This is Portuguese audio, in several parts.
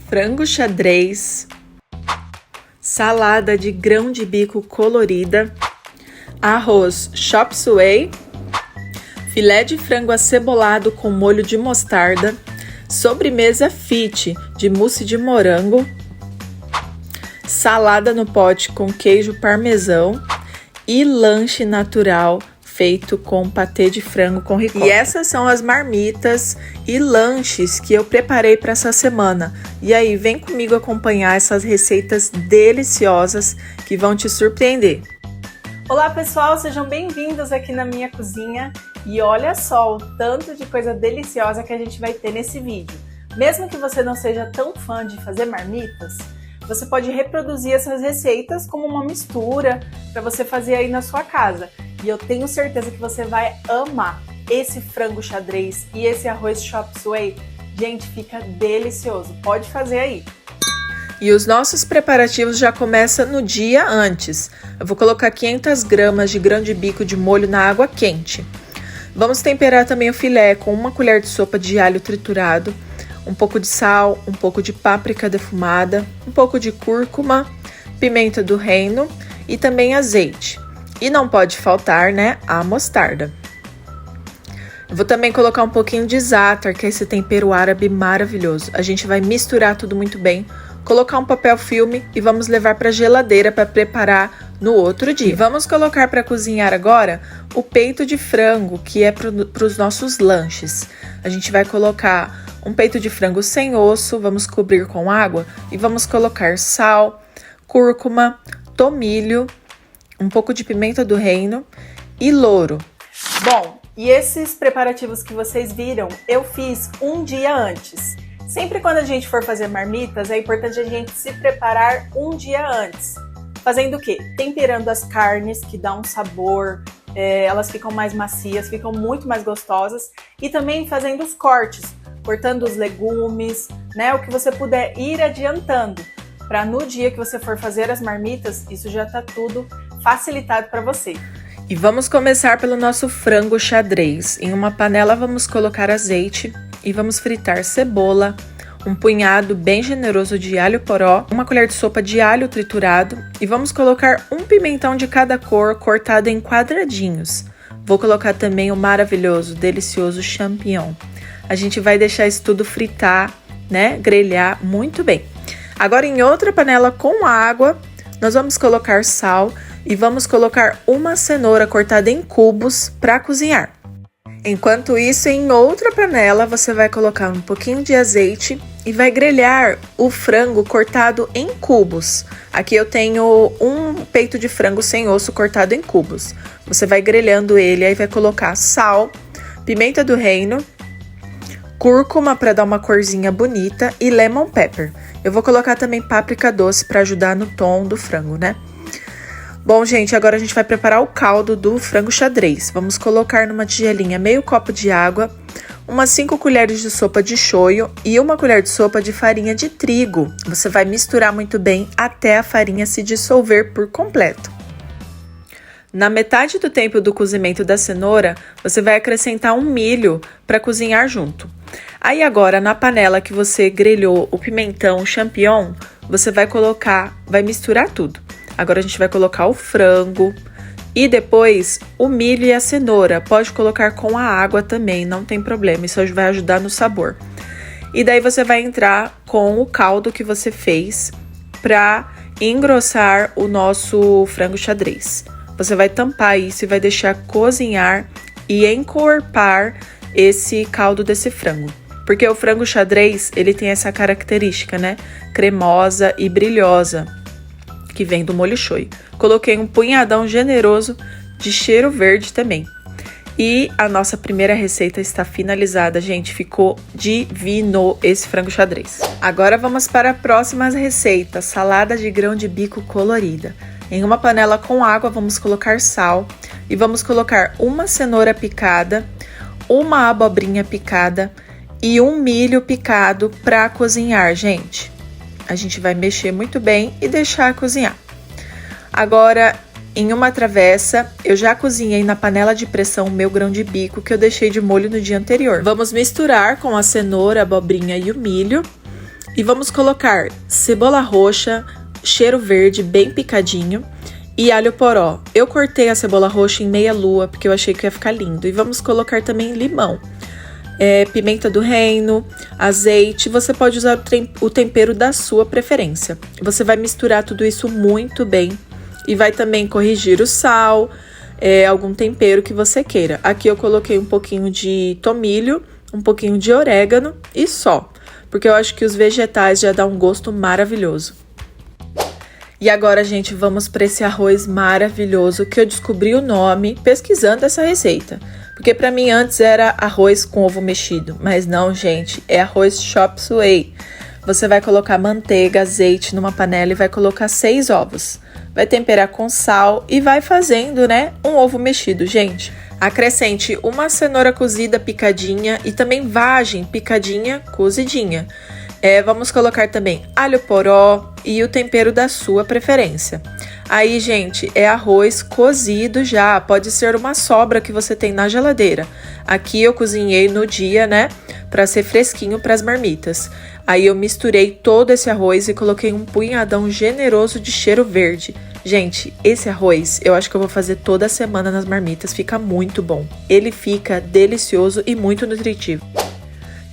frango xadrez, salada de grão de bico colorida, arroz chop suey, filé de frango acebolado com molho de mostarda, sobremesa fit de mousse de morango, salada no pote com queijo parmesão e lanche natural feito com patê de frango com ricota. E essas são as marmitas e lanches que eu preparei para essa semana. E aí, vem comigo acompanhar essas receitas deliciosas que vão te surpreender. Olá pessoal, sejam bem-vindos aqui na minha cozinha. E olha só o tanto de coisa deliciosa que a gente vai ter nesse vídeo. Mesmo que você não seja tão fã de fazer marmitas, você pode reproduzir essas receitas como uma mistura para você fazer aí na sua casa. E eu tenho certeza que você vai amar esse frango xadrez e esse arroz chop suey. Gente, fica delicioso. Pode fazer aí. E os nossos preparativos já começam no dia antes. Eu vou colocar 500 gramas de grão de bico de molho na água quente. Vamos temperar também o filé com 1 colher de sopa de alho triturado, um pouco de sal, um pouco de páprica defumada, um pouco de cúrcuma, pimenta do reino e também azeite. E não pode faltar, né, a mostarda. Eu vou também colocar um pouquinho de za'atar, que é esse tempero árabe maravilhoso. A gente vai misturar tudo muito bem, colocar um papel filme e vamos levar para a geladeira para preparar no outro dia. E vamos colocar para cozinhar agora o peito de frango, que é para os nossos lanches. A gente vai colocar um peito de frango sem osso, vamos cobrir com água e vamos colocar sal, cúrcuma, tomilho, um pouco de pimenta do reino e louro. Bom, e esses preparativos que vocês viram, eu fiz um dia antes. Sempre quando a gente for fazer marmitas, é importante a gente se preparar um dia antes. Fazendo o quê? Temperando as carnes, que dá um sabor, elas ficam mais macias, ficam muito mais gostosas. E também fazendo os cortes, cortando os legumes, né? O que você puder ir adiantando, para no dia que você for fazer as marmitas, isso já tá tudo facilitado para você. E vamos começar pelo nosso frango xadrez. Em uma panela vamos colocar azeite e vamos fritar cebola, um punhado bem generoso de alho poró, 1 colher de sopa de alho triturado e vamos colocar um pimentão de cada cor cortado em quadradinhos. Vou colocar também o maravilhoso, delicioso champignon. A gente vai deixar isso tudo fritar, né, grelhar muito bem. Agora em outra panela com água, nós vamos colocar sal e vamos colocar uma cenoura cortada em cubos para cozinhar. Enquanto isso, em outra panela, você vai colocar um pouquinho de azeite e vai grelhar o frango cortado em cubos. Aqui eu tenho um peito de frango sem osso cortado em cubos. Você vai grelhando ele, aí vai colocar sal, pimenta do reino, cúrcuma para dar uma corzinha bonita e lemon pepper. Eu vou colocar também páprica doce para ajudar no tom do frango, né? Bom, gente, agora a gente vai preparar o caldo do frango xadrez. Vamos colocar numa tigelinha meio copo de água, umas 5 colheres de sopa de shoyu e 1 colher de sopa de farinha de trigo. Você vai misturar muito bem até a farinha se dissolver por completo. Na metade do tempo do cozimento da cenoura, você vai acrescentar um milho para cozinhar junto. Aí agora, na panela que você grelhou o pimentão, o champignon, você vai misturar tudo. Agora a gente vai colocar o frango e depois o milho e a cenoura. Pode colocar com a água também, não tem problema, isso vai ajudar no sabor. E daí você vai entrar com o caldo que você fez para engrossar o nosso frango xadrez. Você vai tampar isso e vai deixar cozinhar e encorpar esse caldo desse frango. Porque o frango xadrez, ele tem essa característica, né? Cremosa e brilhosa, que vem do molho shoyu. Coloquei um punhadão generoso de cheiro verde também. E a nossa primeira receita está finalizada, gente. Ficou divino esse frango xadrez. Agora vamos para a próxima receita, salada de grão de bico colorida. Em uma panela com água, vamos colocar sal e vamos colocar 1 cenoura picada, 1 abobrinha picada e 1 milho picado para cozinhar, gente. A gente vai mexer muito bem e deixar cozinhar. Agora, em uma travessa, eu já cozinhei na panela de pressão o meu grão de bico que eu deixei de molho no dia anterior. Vamos misturar com a cenoura, a abobrinha e o milho E vamos colocar cebola roxa, cheiro verde bem picadinho e alho poró. Eu cortei a cebola roxa em meia lua porque eu achei que ia ficar lindo. E vamos colocar também limão, pimenta do reino, azeite. Você pode usar o tempero da sua preferência. Você vai misturar tudo isso muito bem e vai também corrigir o sal, algum tempero que você queira. Aqui eu coloquei um pouquinho de tomilho, um pouquinho de orégano e só, porque eu acho que os vegetais já dão um gosto maravilhoso. E agora, gente, vamos para esse arroz maravilhoso que eu descobri o nome pesquisando essa receita. Porque para mim antes era arroz com ovo mexido, mas não, gente, é arroz chop suey. Você vai colocar manteiga, azeite numa panela e vai colocar 6 ovos. Vai temperar com sal e vai fazendo, né, um ovo mexido, gente. Acrescente uma cenoura cozida picadinha e também vagem picadinha cozidinha. Vamos colocar também alho poró e o tempero da sua preferência. Aí, gente, é arroz cozido já, pode ser uma sobra que você tem na geladeira. Aqui eu cozinhei no dia, né, para ser fresquinho para as marmitas. Aí eu misturei todo esse arroz e coloquei um punhadão generoso de cheiro verde. Gente, esse arroz eu acho que eu vou fazer toda semana nas marmitas, fica muito bom. Ele fica delicioso e muito nutritivo.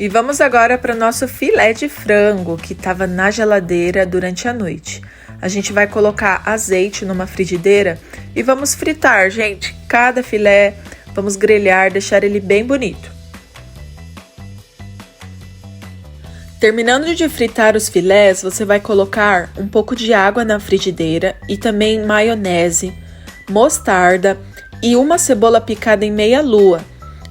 E vamos agora para o nosso filé de frango, que estava na geladeira durante a noite. A gente vai colocar azeite numa frigideira e vamos fritar, gente, cada filé. Vamos grelhar, deixar ele bem bonito. Terminando de fritar os filés, você vai colocar um pouco de água na frigideira e também maionese, mostarda e uma cebola picada em meia lua.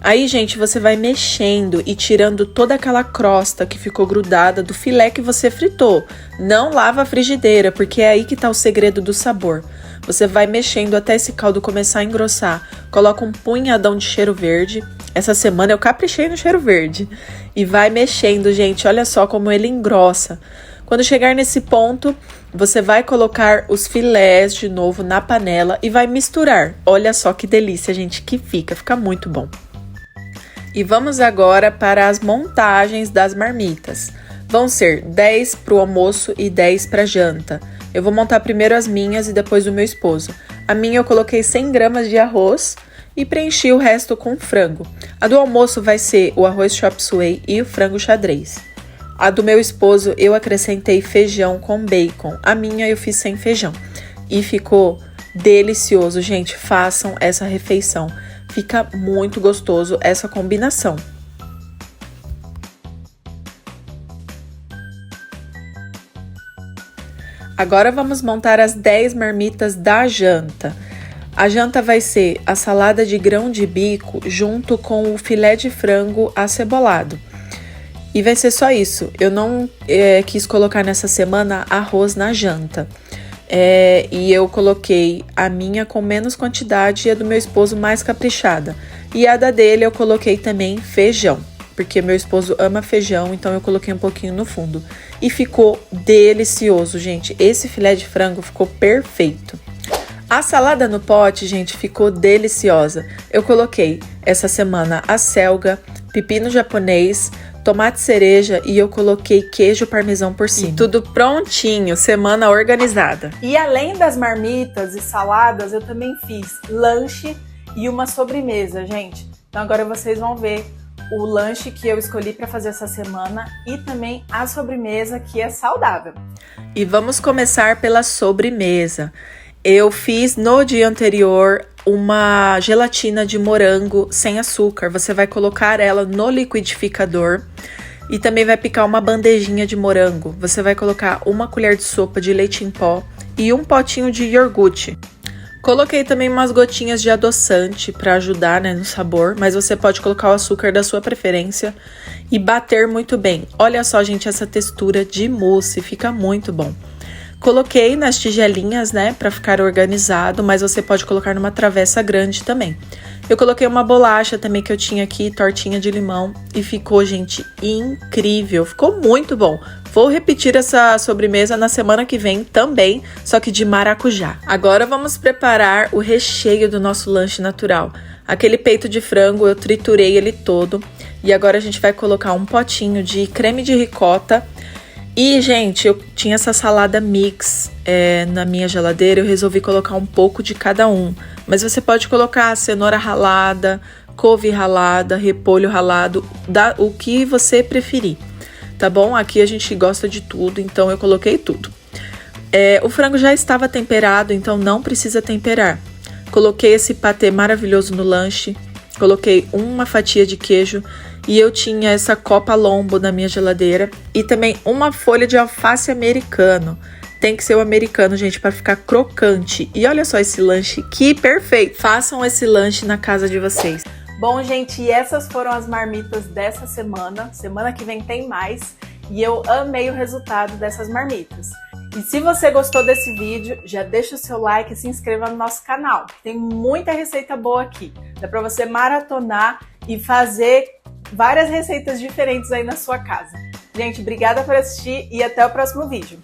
Aí, gente, você vai mexendo e tirando toda aquela crosta que ficou grudada do filé que você fritou. Não lava a frigideira, porque é aí que tá o segredo do sabor. Você vai mexendo até esse caldo começar a engrossar. Coloca um punhadão de cheiro verde. Essa semana eu caprichei no cheiro verde. E vai mexendo, gente. Olha só como ele engrossa. Quando chegar nesse ponto, você vai colocar os filés de novo na panela e vai misturar. Olha só que delícia, gente, que fica muito bom. E vamos agora para as montagens das marmitas. Vão ser 10 para o almoço e 10 para janta. Eu vou montar primeiro as minhas e depois do meu esposo. A minha eu coloquei 100 gramas de arroz e preenchi o resto com frango. A do almoço vai ser o arroz chop suey e o frango xadrez. A do meu esposo eu acrescentei feijão com bacon. A minha eu fiz sem feijão. E ficou delicioso, gente. Façam essa refeição. Fica muito gostoso essa combinação. Agora vamos montar as 10 marmitas da janta. A janta vai ser a salada de grão de bico junto com o filé de frango acebolado. E vai ser só isso. Eu não quis colocar nessa semana arroz na janta. E eu coloquei a minha com menos quantidade e a do meu esposo mais caprichada. E a da dele eu coloquei também feijão, porque meu esposo ama feijão, então eu coloquei um pouquinho no fundo. E ficou delicioso, gente. Esse filé de frango ficou perfeito. A salada no pote, gente, ficou deliciosa. Eu coloquei essa semana acelga, pepino japonês, tomate cereja e eu coloquei queijo parmesão por cima. E tudo prontinho, semana organizada. E além das marmitas e saladas, eu também fiz lanche e uma sobremesa, gente. Então agora vocês vão ver o lanche que eu escolhi para fazer essa semana e também a sobremesa que é saudável. E vamos começar pela sobremesa. Eu fiz no dia anterior uma gelatina de morango sem açúcar. Você vai colocar ela no liquidificador e também vai picar uma bandejinha de morango. Você vai colocar uma colher de sopa de leite em pó e um potinho de iogurte. Coloquei também umas gotinhas de adoçante para ajudar, né, no sabor, mas você pode colocar o açúcar da sua preferência e bater muito bem. Olha só, gente, essa textura de mousse, fica muito bom. Coloquei nas tigelinhas, né, para ficar organizado, mas você pode colocar numa travessa grande também. Eu coloquei uma bolacha também que eu tinha aqui, tortinha de limão, e ficou, gente, incrível. Ficou muito bom. Vou repetir essa sobremesa na semana que vem também, só que de maracujá. Agora vamos preparar o recheio do nosso lanche natural. Aquele peito de frango, eu triturei ele todo. E agora a gente vai colocar um potinho de creme de ricota E, gente, eu tinha essa salada mix na minha geladeira, eu resolvi colocar um pouco de cada um. Mas você pode colocar cenoura ralada, couve ralada, repolho ralado, o que você preferir, tá bom? Aqui a gente gosta de tudo, então eu coloquei tudo. O frango já estava temperado, então não precisa temperar. Coloquei esse patê maravilhoso no lanche, coloquei uma fatia de queijo e eu tinha essa copa lombo na minha geladeira e também uma folha de alface americano. Tem que ser o americano, gente, para ficar crocante. E olha só esse lanche, que perfeito! Façam esse lanche na casa de vocês. Bom, gente, e essas foram as marmitas dessa semana. Semana que vem tem mais. E eu amei o resultado dessas marmitas. E se você gostou desse vídeo, já deixa o seu like e se inscreva no nosso canal. Tem muita receita boa aqui. Dá para você maratonar e fazer várias receitas diferentes aí na sua casa. Gente, obrigada por assistir e até o próximo vídeo.